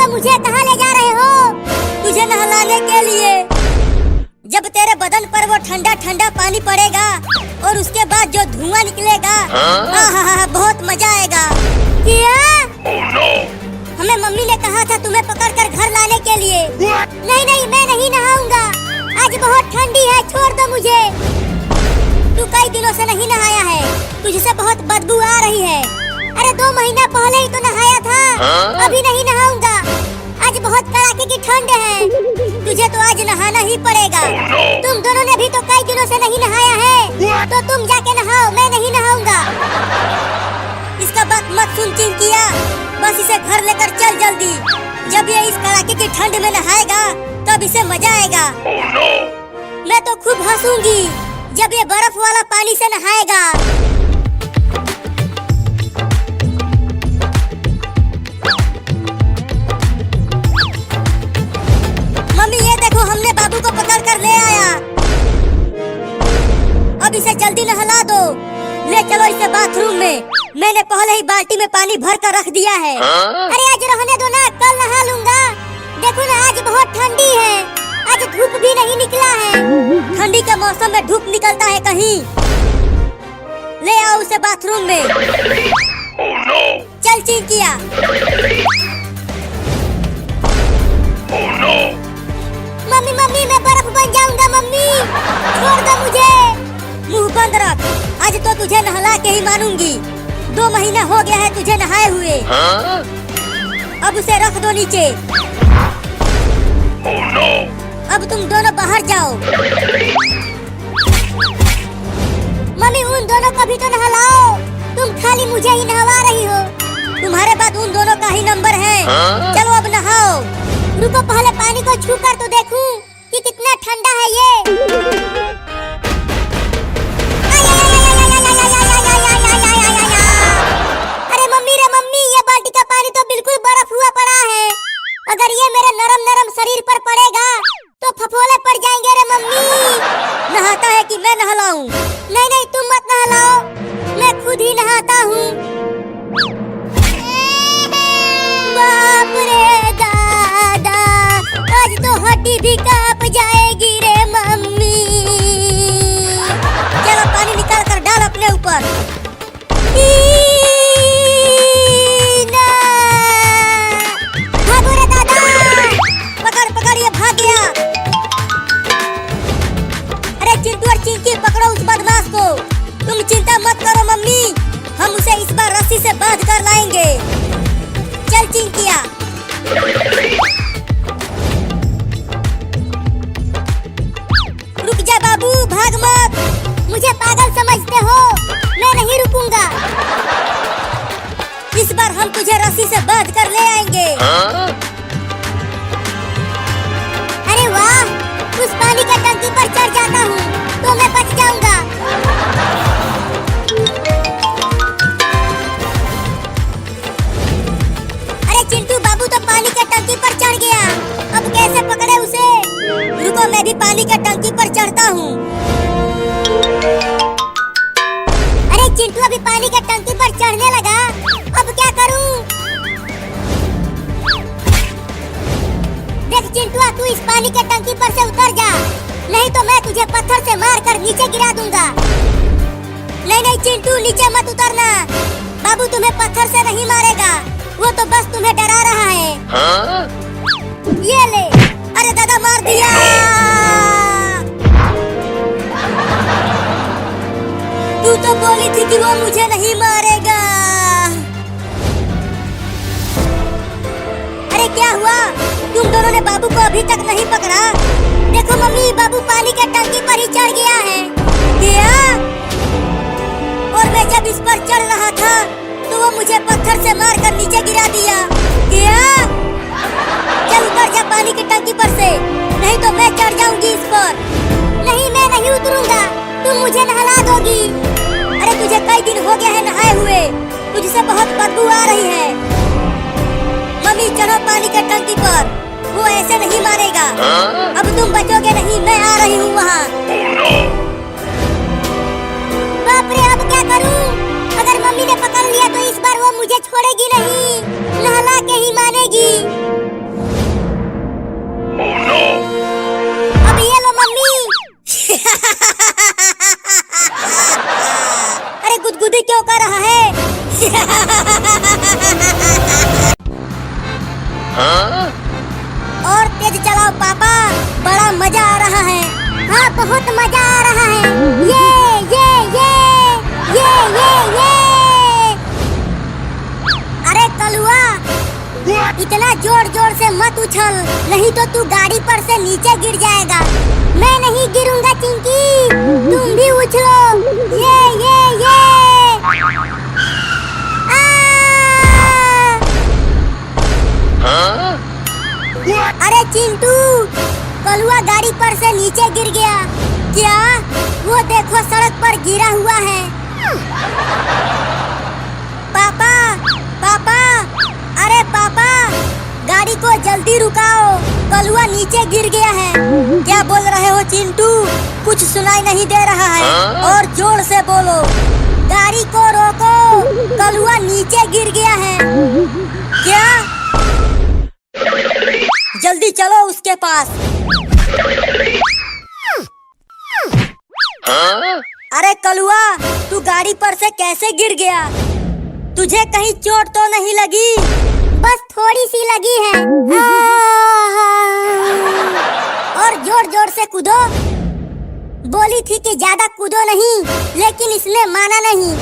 ये मुझे कहाँ ले जा रहे हो? तुझे नहलाने के लिए। जब तेरे बदन पर वो ठंडा ठंडा पानी पड़ेगा और उसके बाद जो धुआं निकलेगा, बहुत मजा आएगा। क्या? हमें मम्मी ने कहा था तुम्हें पकड़कर घर लाने के लिए। नहीं नहीं, मैं नहीं नहाऊंगा। आज बहुत ठंडी है, छोड़ दो मुझे। तू कई दिनों से नहीं नहाया है, तुझसे बहुत बदबू आ रही है। अरे 2 महीना पहले ही तो नहाया था, अभी नहीं नहाऊंगा। आज बहुत कड़ाके की ठंड है, तुझे तो आज नहाना ही पड़ेगा। तुम दोनों ने भी तो कई दिनों से नहीं नहाया है, तो तुम जाके नहाओ, मैं नहीं नहाऊंगा। इसका बात मत सुन चिंकिया, बस इसे घर लेकर चल जल्दी। जब ये इस कड़ाके की ठंड में नहाएगा तब इसे मजा आएगा। मैं तो खूब हंसूंगी जब ये बर्फ वाला पानी से नहाएगा। मम्मी ये देखो, हमने बाबू को पकड़ कर ले आया। अब इसे जल्दी नहला दो। ले चलो इसे बाथरूम में, मैंने पहले ही बाल्टी में पानी भर कर रख दिया है। अरे आज रहने दो ना, कल नहा लूंगा। देखो ना, आज बहुत ठंडी है, आज धूप भी नहीं निकला है। ठंडी के मौसम में धूप निकलता है कहीं? ले आओ उसे बाथरूम में। चल चिंकिया। मम्मी मम्मी, मैं बर्फ बन जाऊंगा। मम्मी छोड़ दो मुझे। मुंह बंद रख, आज तो तुझे नहला के ही मानूंगी। 2 महीना हो गया है तुझे नहाए हुए। अब उसे रख दो नीचे। अब तुम दोनों बाहर जाओ। मम्मी उन दोनों को भी तो नहलाओ, तुम खाली मुझे ही नहवा रही हो। तुम्हारे बाद उन दोनों का ही नंबर है। चलो अब नहाओ। रुको, पहले पानी को छू कर तो देखूं कि कितना ठंडा है ये। अरे मम्मी रे मम्मी, ये बाल्टी का पानी तो बिल्कुल बर्फ हुआ पड़ा है। अगर ये मेरे नरम नरम शरीर पर पड़ेगा तो फफोले पड़ जाएंगे रे मम्मी। नहाता है कि मैं नहलाऊं? नहीं नहीं, तुम मत नहलाओ, मैं खुद ही नहाता हूँ। बाप रे दादा, आज तो हड्डी भी कांप जाएगी रे मम्मी। चलो पानी निकाल कर डाल अपने ऊपर। भागो रे दादा। पकड़ पकड़, ये भाग गया। अरे चिंटू और चिंकी, पकड़ो उस बदमाश को। तुम चिंता मत करो मम्मी, हम उसे इस बार रस्सी से बांध कर लाएंगे। चल चिंकिया। रुक जा बाबू, भाग मत। मुझे पागल समझते हो? मैं नहीं रुकूंगा। इस बार हम तुझे रस्सी से बांध कर ले आएंगे। अरे वाह, उस पानी का टंकी पर चढ़ जाता हूँ तो मैं बच जाऊंगा। अरे चिंटू, बाबू तो पानी के टंकी पर चढ़ गया, अब कैसे पकड़े उसे? रुको, मैं भी पानी के टंकी पर चढ़ता हूँ। अरे चिंटू अभी पानी के टंकी पर चढ़ने लगा, अब क्या करूं? देख चिंटुआ, तू इस पानी के टंकी पर से उतर जा, नहीं तो मैं तुझे पत्थर से मारकर नीचे गिरा दूंगा। नहीं नहीं चिंटू, नीचे मत उतरना। बाबू तुम्हें पत्थर से नहीं मारेगा, वो तो बस तुम्हें डरा रहा है। ये ले। अरे दादा, मार दिया। तू तो बोली थी कि वो मुझे नहीं मारेगा। अरे क्या हुआ? तुम दोनों ने बाबू को अभी तक नहीं पकड़ा? देखो मम्मी, बाबू पानी के टंकी पर ही चढ़ गया है। क्या? और मैं जब इस पर चढ़ रहा था तो वो मुझे पत्थर से मारकर नीचे गिरा दिया। क्या? चल उतर जा पानी की टंकी पर से, नहीं तो मैं चढ़ जाऊंगी इस पर। नहीं, मैं नहीं उतरूंगा, तुम मुझे नहला दोगी। अरे तुझे कई दिन हो गया है नहाए हुए, तुझसे बहुत बदबू आ रही है। मम्मी चढ़ो पानी के टंकी पर, वो ऐसे नहीं मारेगा। अब तुम बचोगे नहीं, मैं आ रही हूँ वहाँ। बाप रे, अब क्या करूँ? अगर मम्मी ने पकड़ लिया तो इस बार वो मुझे छोड़ेगी नहीं, नहला के ही मानेगी। अरे गुदगुदी क्यों कर रहा है? और तेज चलाओ पापा, बड़ा मजा आ रहा है। हाँ बहुत मजा आ रहा है। ये ये ये ये ये ये अरे कलुआ, इतना जोर जोर से मत उछल, नहीं तो तू गाड़ी पर से नीचे गिर जाएगा। मैं नहीं गिरूंगा चिंकी, तुम भी उछलो। ये अरे चिंटू, कलुआ गाड़ी पर से नीचे गिर गया। क्या? वो देखो सड़क पर गिरा हुआ है। पापा, पापा, अरे पापा, गाड़ी को जल्दी रुकाओ, कलुआ नीचे गिर गया है। क्या बोल रहे हो चिंटू? कुछ सुनाई नहीं दे रहा है, और जोर से बोलो। गाड़ी को रोको, कलुआ नीचे गिर गया है। क्या? जल्दी चलो उसके पास। अरे कलुआ, तू गाड़ी पर से कैसे गिर गया? तुझे कहीं चोट तो नहीं लगी? बस थोड़ी सी लगी है। और जोर जोर से कूदो। बोली थी कि ज्यादा कूदो नहीं, लेकिन इसने माना नहीं।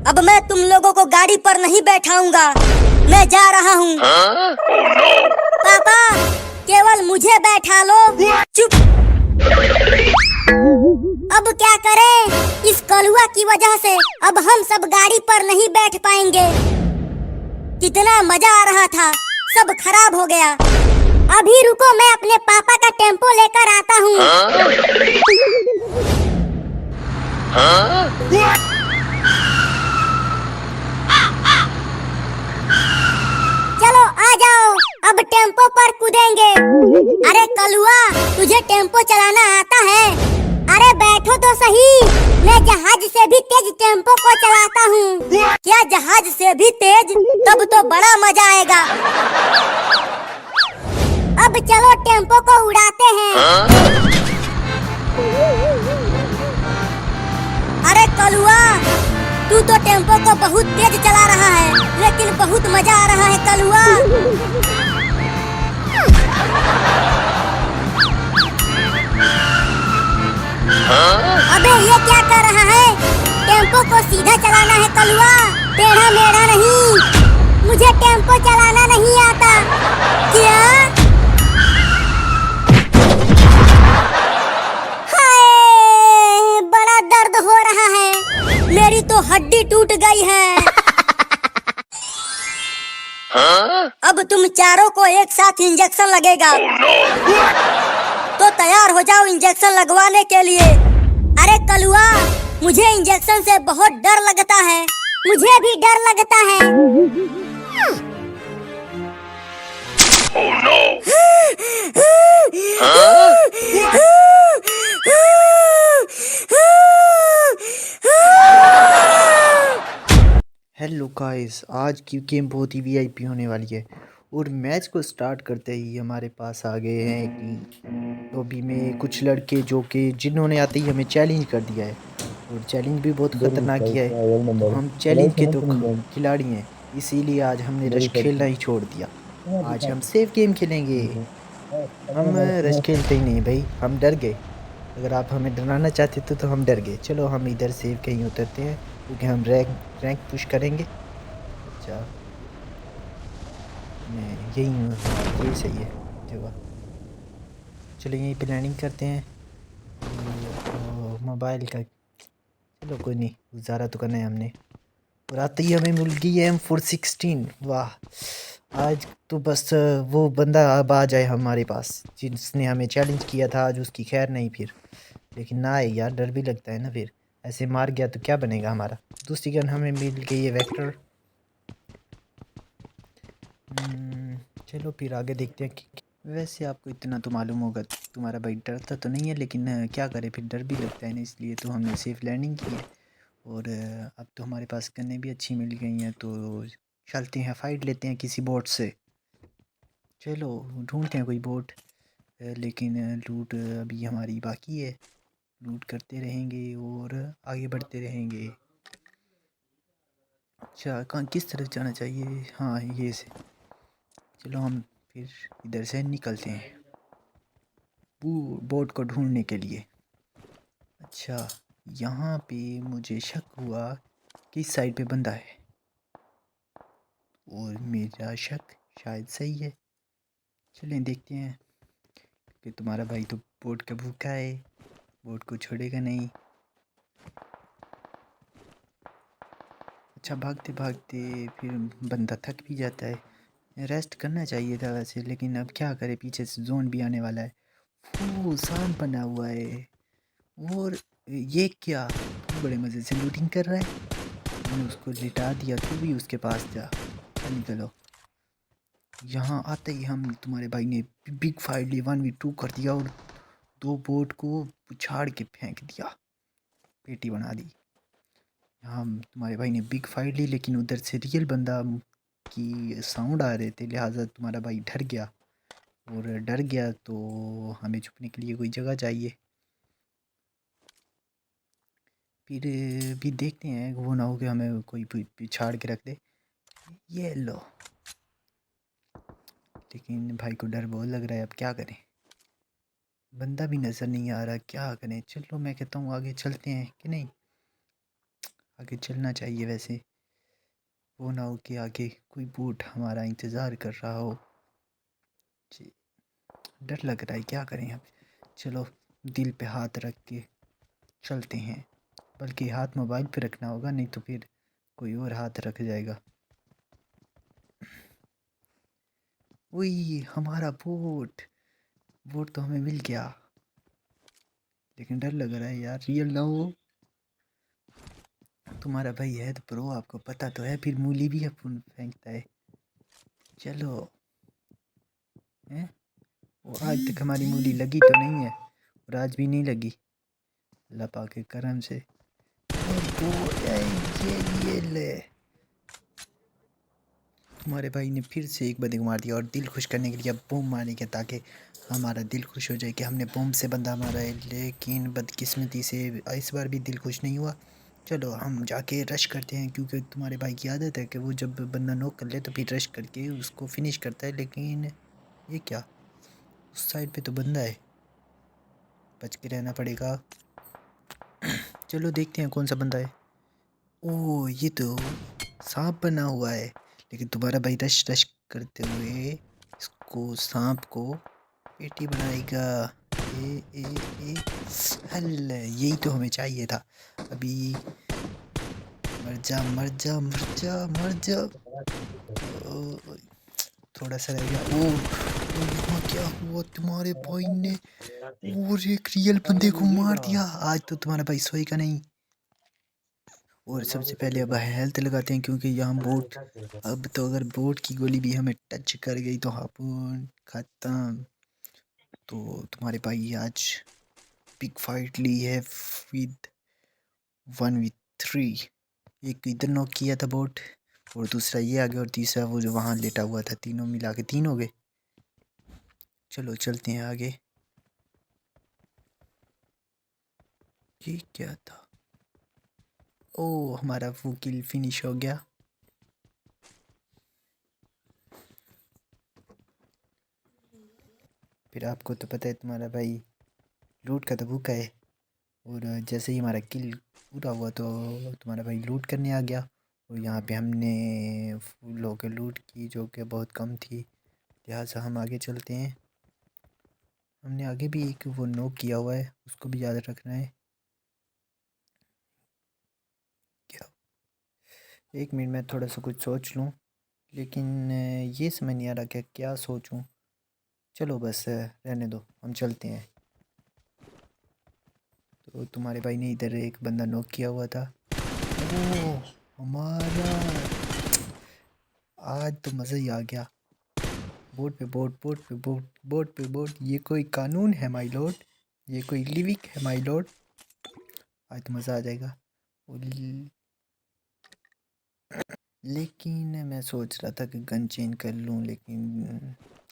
अब मैं तुम लोगों को गाड़ी पर नहीं बैठाऊंगा, मैं जा रहा हूँ। पापा, केवल मुझे बैठा लो। चुप। अब क्या करें? इस कलुआ की वजह से अब हम सब गाड़ी पर नहीं बैठ पाएंगे। कितना मजा आ रहा था, सब खराब हो गया। अभी रुको, मैं अपने पापा का टेम्पो लेकर आता हूँ। चलो आ जाओ, अब टेम्पो पर कूदेंगे। अरे कलुआ, तुझे टेम्पो चलाना आता है? अरे बैठो तो सही, मैं जहाज से भी तेज टेम्पो को चलाता हूँ। क्या जहाज से भी तेज? तब तो बड़ा मजा आएगा। अब चलो टेम्पो को उड़ाते हैं। अरे कलुआ, तू तो टेम्पो को बहुत तेज चला रहा है, लेकिन बहुत मजा आ रहा है कलुआ। अबे ये क्या कर रहा है? टेम्पो को सीधा चलाना है कलुआ, टेढ़ा मेढ़ा नहीं। मुझे टेम्पो चलाना नहीं आता। क्या? हाय, बड़ा दर्द हो रहा है। मेरी तो हड्डी टूट गई है। अब तुम चारों को एक साथ इंजेक्शन लगेगा। तो तैयार हो जाओ इंजेक्शन लगवाने के लिए। अरे कलुआ, मुझे इंजेक्शन से बहुत डर लगता है। मुझे भी डर लगता है। Oh no! हेलो गाइस, आज की गेम बहुत ही वीआईपी होने वाली है। और मैच को स्टार्ट करते ही हमारे पास आ गए हैं कि लॉबी में कुछ लड़के जो कि जिन्होंने आते ही हमें चैलेंज कर दिया है, और चैलेंज भी बहुत ख़तरनाक किया है। तो हम चैलेंज के तो खिलाड़ी हैं, इसीलिए आज हमने रश खेलना ही छोड़ दिया। आज हम सेफ गेम खेलेंगे। हम रश खेलते ही नहीं भाई, हम डर गए। अगर आप हमें डराना चाहते तो हम डर गए। चलो हम इधर सेफ कहीं उतरते हैं, क्योंकि हम रैंक पुश करेंगे। अच्छा, मैं यही हूँ, यही सही है जगह। चलो यही प्लानिंग करते हैं। मोबाइल का चलो कोई नहीं, गुजारा तो करना है हमने। और आते ही हमें मिल गई है M416। वाह, आज तो बस वो बंदा अब आ जाए हमारे पास जिसने हमें चैलेंज किया था। आज उसकी खैर नहीं फिर, लेकिन ना आए यार, डर भी लगता है ना। फिर ऐसे मार गया तो क्या बनेगा हमारा। दूसरी गन हमें मिल गई है वेक्टर। चलो फिर आगे देखते हैं कि वैसे आपको इतना तो मालूम होगा, तुम्हारा भाई डरता तो नहीं है, लेकिन क्या करे, फिर डर भी लगता है ना, इसलिए तो हमने सेफ लैंडिंग की है। और अब तो हमारे पास गन्नें भी अच्छी मिल गई हैं, तो चलते हैं फाइट लेते हैं किसी बोट से। चलो ढूंढते हैं कोई बोट, लेकिन लूट अभी हमारी बाकी है। लूट करते रहेंगे और आगे बढ़ते रहेंगे। अच्छा, कहाँ किस तरफ जाना चाहिए? हाँ, ये से। चलो हम फिर इधर से निकलते हैं बोट को ढूंढने के लिए। अच्छा, यहाँ पे मुझे शक हुआ कि इस साइड पे बंदा है और मेरा शक शायद सही है। चलें देखते हैं कि तुम्हारा भाई तो बोट का भूखा है, बोट को छोड़ेगा नहीं। अच्छा, भागते भागते फिर बंदा थक भी जाता है। रेस्ट करना चाहिए था वैसे, लेकिन अब क्या करे, पीछे से जोन भी आने वाला है। वो सांप बना हुआ है। और ये क्या, तू बड़े मज़े से लूटिंग कर रहा है। मैंने उसको लिटा दिया, तू भी उसके पास जा। निकलो। यहाँ आते ही हम तुम्हारे भाई ने बिग फाइट 1v2 कर दिया और 2 बोट को उछाड़ के फेंक दिया, पेटी बना दी। यहाँ तुम्हारे भाई ने बिग फाइट ली, लेकिन उधर से रियल बंदा की साउंड आ रहे थे, लिहाजा तुम्हारा भाई डर गया। और डर गया तो हमें छुपने के लिए कोई जगह चाहिए। फिर भी देखते हैं, वो ना हो कि हमें कोई पिछाड़ के रख दे। ये लो। लेकिन भाई को डर बहुत लग रहा है, अब क्या करें। बंदा भी नज़र नहीं आ रहा, क्या करें। चलो मैं कहता हूँ आगे चलते हैं कि नहीं, आगे चलना चाहिए वैसे। वो ना हो कि आगे कोई बोट हमारा इंतज़ार कर रहा हो। जी, डर लग रहा है, क्या करें अब। चलो दिल पे हाथ रख के चलते हैं, बल्कि हाथ मोबाइल पे रखना होगा, नहीं तो फिर कोई और हाथ रख जाएगा। वही हमारा बोट, बोट तो हमें मिल गया, लेकिन डर लग रहा है यार, रियल ना हो। तुम्हारा भाई है तो प्रो, आपको पता तो है, फिर मूली भी अपन फेंकता है। चलो हैं, वो आज तक हमारी मूली लगी तो नहीं है, और आज भी नहीं लगी, लपा के करम से। वो ये ले, तुम्हारे भाई ने फिर से एक बंदे को मार दिया, और दिल खुश करने के लिए अब बम मारेंगे ताकि हमारा दिल खुश हो जाए कि हमने बम से बंदा मारा है। लेकिन बदकिस्मती से इस बार भी दिल खुश नहीं हुआ। चलो हम जाके रश करते हैं, क्योंकि तुम्हारे भाई की आदत है कि वो जब बंदा नॉक कर ले तो फिर रश करके उसको फिनिश करता है। लेकिन ये क्या, उस साइड पे तो बंदा है, बच के रहना पड़ेगा। चलो देखते हैं कौन सा बंदा है। ओह, ये तो सांप बना हुआ है, लेकिन तुम्हारा भाई रश रश करते हुए इसको सांप को पेटी बनाएगा। ए हल, यही तो हमें चाहिए था। अभी मर जा मर जा मर जा मर जा। ओ, थोड़ा सा रह गया। ओ, यहाँ क्या हुआ, तुम्हारे भाई ने और एक रियल बंदे को मार दिया। आज तो तुम्हारा भाई सोएगा नहीं। और सबसे पहले अब हेल्थ लगाते हैं, क्योंकि यहाँ बोट, अब तो अगर बोट की गोली भी हमें टच कर गई तो अपन खत्म। तो तुम्हारे भाई आज बिग फाइट ली है विद 1v3। एक इधर नॉक किया था बोट, और दूसरा ये आ गया, और तीसरा वो जो वहाँ लेटा हुआ था। तीनों मिला के 3 हो गए। चलो चलते हैं आगे। ये क्या था? ओ, हमारा वो किल फिनिश हो गया। फिर आपको तो पता है तुम्हारा भाई लूट का तो भूखा है, और जैसे ही हमारा किल पूरा हुआ तो तुम्हारा भाई लूट करने आ गया। और यहाँ पे हमने फूल होकर लूट की, जो कि बहुत कम थी, लिहाजा हम आगे चलते हैं। हमने आगे भी एक वो नोक किया हुआ है, उसको भी याद रखना है। क्या, एक मिनट में थोड़ा सा कुछ सोच लूँ, लेकिन ये समझ नहीं आ रहा कि क्या सोचूं। चलो बस रहने दो, हम चलते हैं। तो तुम्हारे भाई ने इधर एक बंदा नॉक किया हुआ था। ओह, हमारा आज तो मज़ा ही आ गया। बोट पे बोट, बोट पे बोट, बोट पे बोट। ये कोई कानून है माय लॉर्ड, ये कोई लिविक है माय लॉर्ड। आज तो मज़ा आ जाएगा। लेकिन मैं सोच रहा था कि गन चेंज कर लूँ,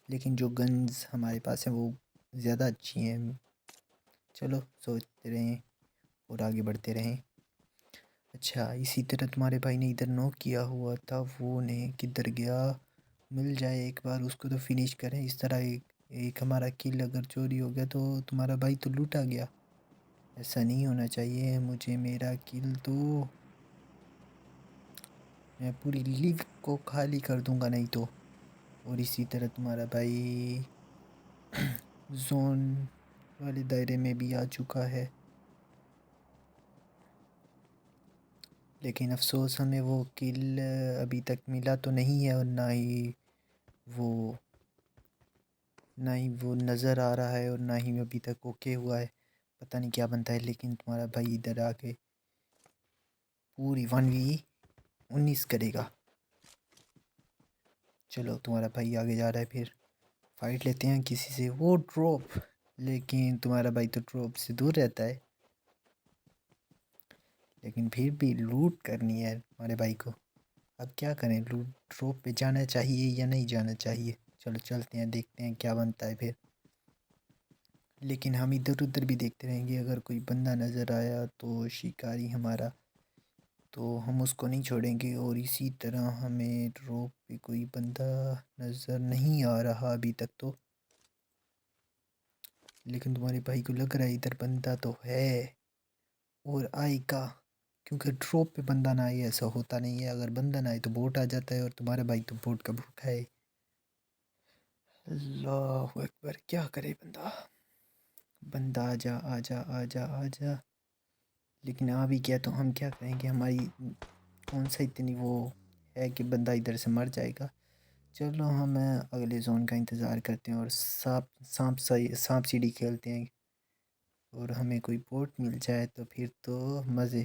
लेकिन जो गन्स हमारे पास हैं वो ज़्यादा अच्छी हैं। चलो सोचते रहें और आगे बढ़ते रहें। अच्छा, इसी तरह तुम्हारे भाई ने इधर नॉक किया हुआ था, वो ने किधर गया? मिल जाए एक बार उसको तो फिनिश करें। इस तरह एक एक हमारा किल अगर चोरी हो गया तो तुम्हारा भाई तो लूटा गया। ऐसा नहीं होना चाहिए, मुझे मेरा किल दो। मैं पूरी लीग को खाली कर दूंगा नहीं तो। और इसी तरह तुम्हारा भाई जोन वाले दायरे में भी आ चुका है, लेकिन अफसोस हमें वो किल अभी तक मिला तो नहीं है, और वो ना ही वो नज़र आ रहा है और ना ही अभी तक ओके हुआ है। पता नहीं क्या बनता है, लेकिन तुम्हारा भाई इधर आके पूरी 1v19 करेगा। चलो तुम्हारा भाई आगे जा रहा है, फिर फाइट लेते हैं किसी से। वो ड्रॉप, लेकिन तुम्हारा भाई तो ड्रॉप से दूर रहता है, लेकिन फिर भी लूट करनी है हमारे भाई को। अब क्या करें, लूट ड्रॉप पे जाना चाहिए या नहीं जाना चाहिए? चलो चलते हैं, देखते हैं क्या बनता है फिर। लेकिन हम इधर उधर भी देखते रहेंगे, अगर कोई बंदा नज़र आया तो शिकारी हमारा, तो हम उसको नहीं छोड़ेंगे। और इसी तरह हमें ड्रॉप पे कोई बंदा नज़र नहीं आ रहा अभी तक तो, लेकिन तुम्हारे भाई को लग रहा है इधर बंदा तो है और आएगा, क्योंकि ड्रॉप पे बंदा ना आए ऐसा होता नहीं है। अगर बंदा ना आए तो बोट आ जाता है, और तुम्हारा भाई तो बोट का भूखा है। अल्लाह अकबर, क्या करे बंदा? बंदा आजा आजा आजा आजा। लेकिन आ भी गया तो हम क्या करेंगे, हमारी कौन सा इतनी वो है कि बंदा इधर से मर जाएगा। चलो हम अगले जोन का इंतज़ार करते हैं और सांप सीढ़ी खेलते हैं, और हमें कोई बोट मिल जाए तो फिर तो मज़े।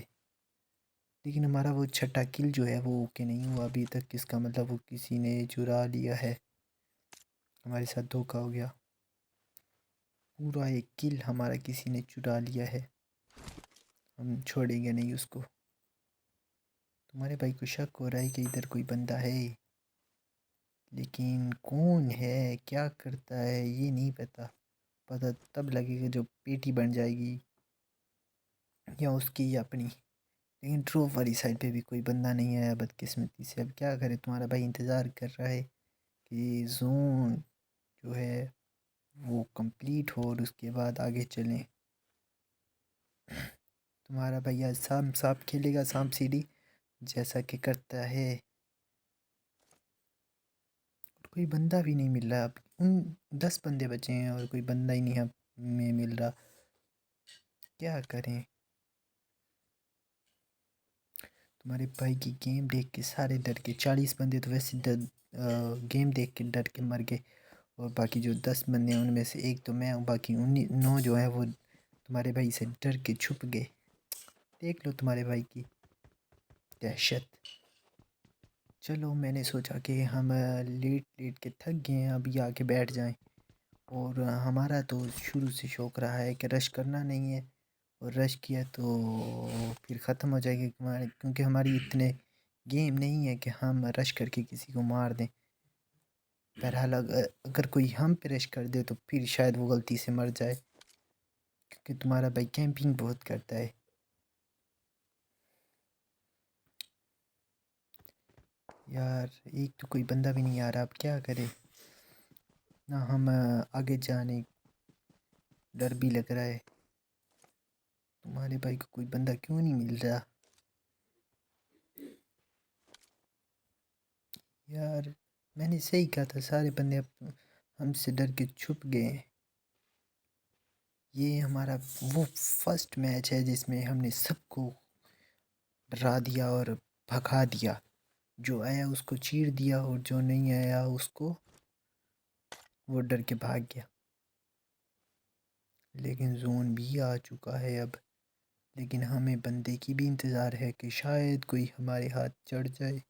लेकिन हमारा वो छठा किल जो है वो ओके नहीं हुआ अभी तक, इसका मतलब वो किसी ने चुरा लिया है, हमारे साथ धोखा हो गया। पूरा एक किल हमारा किसी ने चुरा लिया है, हम छोड़ेंगे नहीं उसको। तुम्हारे भाई को शक हो रहा है कि इधर कोई बंदा है, लेकिन कौन है क्या करता है ये नहीं पता। पता तब लगेगा जब पेटी बन जाएगी, या उसकी या अपनी। लेकिन ड्रॉप वाली साइड पे भी कोई बंदा नहीं आया बदकिस्मती से। अब क्या करे, तुम्हारा भाई इंतज़ार कर रहा है कि जोन जो है वो कंप्लीट हो और उसके बाद आगे चलें। तुम्हारा भाई आज सांप सांप खेलेगा, सांप सीढ़ी जैसा कि करता है। और कोई बंदा भी नहीं मिल रहा, अब उन 10 बंदे बचे हैं और कोई बंदा ही नहीं हमें मिल रहा, क्या करें? तुम्हारे भाई की गेम देख के सारे डर के, 40 बंदे तो वैसे गेम देख के डर के मर गए, और बाकी जो 10 बंदे हैं उनमें से एक तो मैं हूँ, बाकी 9 जो है वो तुम्हारे भाई से डर के छुप गए। देख लो तुम्हारे भाई की दहशत। चलो मैंने सोचा कि हम लेट लेट के थक गए हैं, अभी आके बैठ जाएं। और हमारा तो शुरू से शौक़ रहा है कि रश करना नहीं है, और रश किया तो फिर ख़त्म हो जाएगी क्योंकि हमारी इतने गेम नहीं है कि हम रश करके किसी को मार दें। बहरहाल अगर कोई हम पे रश कर दे तो फिर शायद वो गलती से मर जाए, क्योंकि तुम्हारा भाई कैंपिंग बहुत करता है। यार एक तो कोई बंदा भी नहीं आ रहा, अब क्या करें ना। हम आगे जाने डर भी लग रहा है। तुम्हारे भाई को कोई बंदा क्यों नहीं मिल रहा यार? मैंने सही कहा था, सारे बंदे अब हमसे डर के छुप गए। ये हमारा वो फर्स्ट मैच है जिसमें हमने सबको डरा दिया और भगा दिया। जो आया उसको चीर दिया, और जो नहीं आया उसको वो डर के भाग गया। लेकिन जोन भी आ चुका है अब, लेकिन हमें बंदे की भी इंतज़ार है कि शायद कोई हमारे हाथ चढ़ जाए।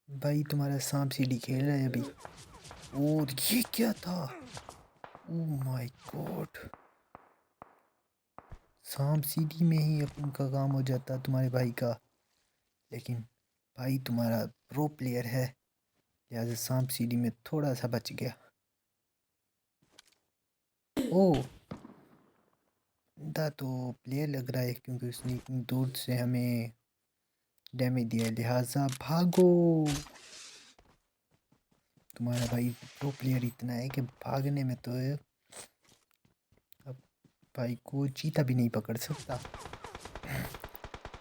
भाई तुम्हारा सांप सीढ़ी खेल रहा है अभी। और ये क्या था? ओह माय गॉड, सांप सीढ़ी में ही अपन का काम हो जाता तुम्हारे भाई का। लेकिन भाई तुम्हारा प्रो प्लेयर है, लिहाजा सांप सीढ़ी में थोड़ा सा बच गया। ओ बंदा तो प्लेयर लग रहा है क्योंकि उसने इतनी दूर से हमें डैमेज दिया है, लिहाजा भागो। तुम्हारा भाई प्रो प्लेयर इतना है कि भागने में तो अब भाई को चीता भी नहीं पकड़ सकता।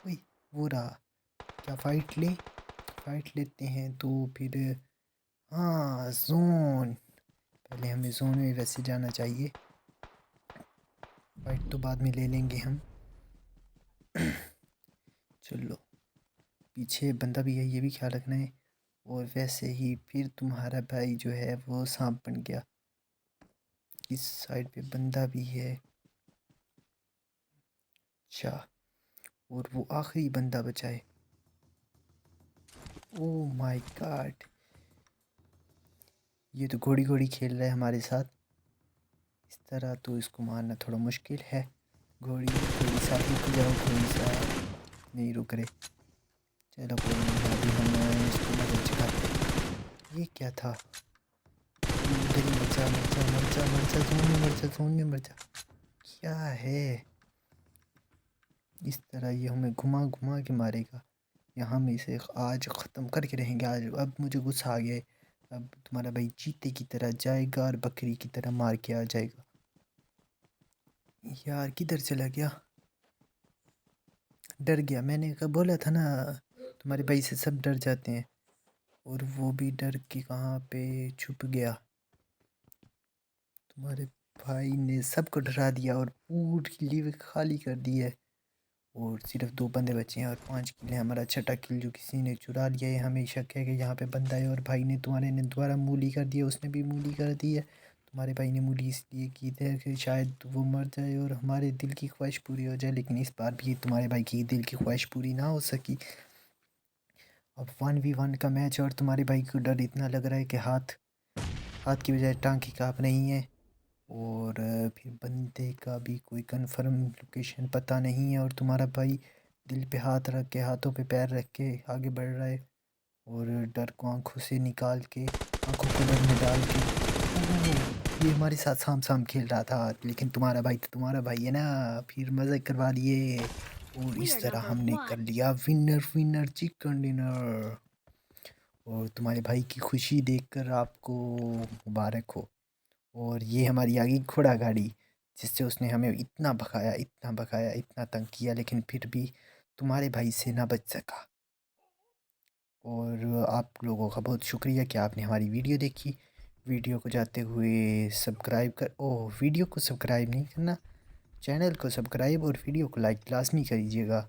ओए वो रहा, क्या फाइट लेते हैं तो फिर। हाँ जोन, पहले हमें जोन में वैसे जाना चाहिए, फाइट तो बाद में ले लेंगे हम। चलो पीछे बंदा भी है, ये भी ख्याल रखना है। और वैसे ही फिर तुम्हारा भाई जो है वो सांप बन गया। इस साइड पे बंदा भी है। अच्छा, और वो आखिरी बंदा बचा है। ओ माय गॉड, ये तो घोड़ी घोड़ी खेल रहा है हमारे साथ। इस तरह तो इसको मारना थोड़ा मुश्किल है। घोड़ी थोड़ी सा रुक जाओ, थोड़ी सा नहीं रुक रहे। चलो कोई नहीं, अभी हम इसको मदद चुकाते। ये क्या था? उधर ही मर जा मर जा मर जा मर जा, जोन में मर जा, जोन में मर जा। क्या है इस तरह ये हमें घुमा घुमा के मारेगा। यहाँ हम इसे आज ख़त्म करके रहेंगे। आज अब मुझे गुस्सा आ गया है। अब तुम्हारा भाई चीते की तरह जाएगा और बकरी की तरह मार के आ जाएगा। यार किधर चला गया? डर गया, मैंने कहा बोला था ना तुम्हारे भाई से सब डर जाते हैं। और वो भी डर के कहाँ पे छुप गया। तुम्हारे भाई ने सबको डरा दिया और पूरी लीव खाली कर दी है। और सिर्फ 2 बंदे बचे हैं और 5 किल हैं। हमारा छठा किल जो किसी ने चुरा लिया है। हमें शक है कि यहाँ पे बंदा है और भाई ने तुम्हारे ने दोबारा मूली कर दी है, उसने भी मूली कर दी है। तुम्हारे भाई ने मूली इसलिए की थी कि शायद वो मर जाए और हमारे दिल की ख्वाहिश पूरी हो जाए, लेकिन इस बार भी तुम्हारे भाई की दिल की ख्वाहिश पूरी ना हो सकी। अब 1v1 का मैच और तुम्हारे भाई को डर इतना लग रहा है कि हाथ हाथ की बजाय टांग काँप रही हैं। और फिर बंदे का भी कोई कंफर्म लोकेशन पता नहीं है। और तुम्हारा भाई दिल पे हाथ रख के, हाथों पे पैर रख के आगे बढ़ रहा है और डर को आंखों से निकाल के, आंखों को डर में डाल के। ओह, ये हमारे साथ साम साम खेल रहा था, लेकिन तुम्हारा भाई तो तुम्हारा भाई है ना, फिर मज़े करवा लिए। और इस तरह हमने कर लिया विनर विनर चिकन डिनर। और तुम्हारे भाई की खुशी देखकर आपको मुबारक हो। और ये हमारी आ गई घोड़ा गाड़ी, जिससे उसने हमें इतना भगाया, इतना भगाया, इतना तंग किया, लेकिन फिर भी तुम्हारे भाई से ना बच सका। और आप लोगों का बहुत शुक्रिया कि आपने हमारी वीडियो देखी। वीडियो को जाते हुए सब्सक्राइब कर, ओह वीडियो को सब्सक्राइब नहीं करना, चैनल को सब्सक्राइब और वीडियो को लाइक लाजमी करीजिएगा।